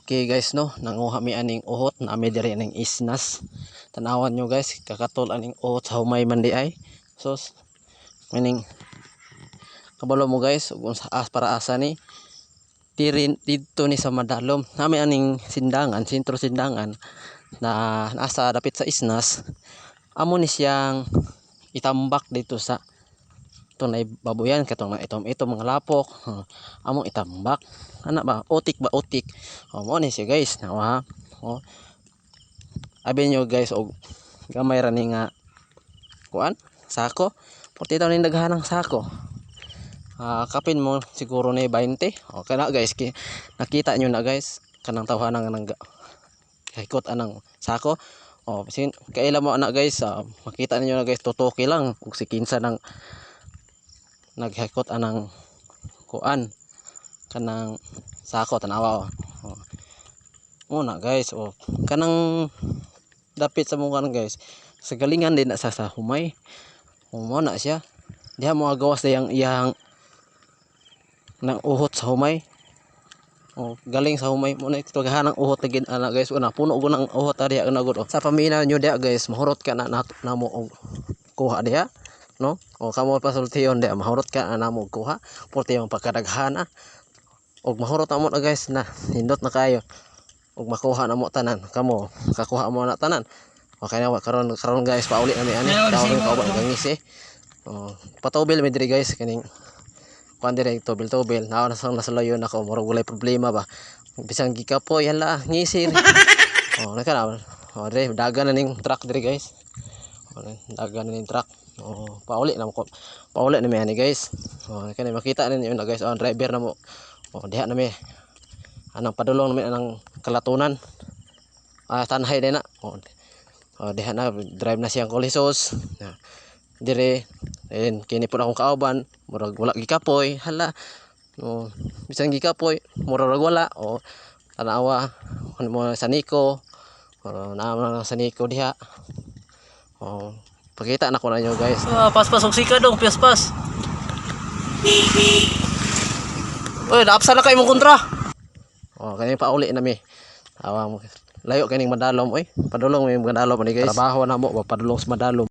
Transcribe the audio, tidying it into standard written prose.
Okay guys no, nanguha mi aning uhot na mi diri ning isnas. Tanawan nyo guys, kakatol aning uhot sa humay man di ay. So meaning kabalo mo guys, ug unsa para asa ni tirin dito ni sa Madalom. Nami aning sindangan, sentro sindangan na nasa dapit sa isnas. Amo ni siyang itambak dito sa tunay baboyan katong itom mga lapok. Among itambak ana ba otik mo ni siya guys nawa abi nyo guys og gamay ra ni nga kuan sako 40 taon ni daghanang sako. Kapin mo siguro ni 20 o kana guys nakita nyo na guys kanang tawhanang nang hikot anang sako. Kaila mo ana guys, makita ninyo na guys tutuki lang kung si kinsa nang naghikot anang kuan kanang sako tanawa muna guys kanang dapit sa mga guys sa galingan din na sa humay mo na siya diha mo agawas dayang iyang nang uhot sa humay galing sa humay mo na ito gahanang uhot agin ana guys una puno go nang uhot diha na gud sa pamina nyo diha guys mahurot ka na namo og kuha diha no kamo pasultiyon diha mahurot ka na namo og kuha porte yung pagkadaghana og mahurot amo na guys na hindot na kayo og makuha na mo tanan kamo kakuha mo na tanan okay na karon guys pauli na mi ani tawag ko ba gangis patubil mi diri guys kaning kuan dire tubil na nasalayon ako murag walay problema ba bisang gikapoy hala ngisir nakana dire dagan na ning truck dire guys dagan na ning truck pauli na mo pauli na mi ani guys kani makita ninyo na guys ang driver na mo diha na mi anang padulong namin anang kalatunan tanhay din na diha na drive na siyang kulisos dire kini po akong kauban murag wala gikapoy hala bisang gikapoy murag wala tanawa mo sa Nico naman sa Nico diha pakita na ko na nyo guys paspas og sika dong paspas naapsa na kayo mong kontra kanyang pauli na mi layo kaning Madalom padulong mi Madalom ni guys trabaho na mo padulong sa Madalom.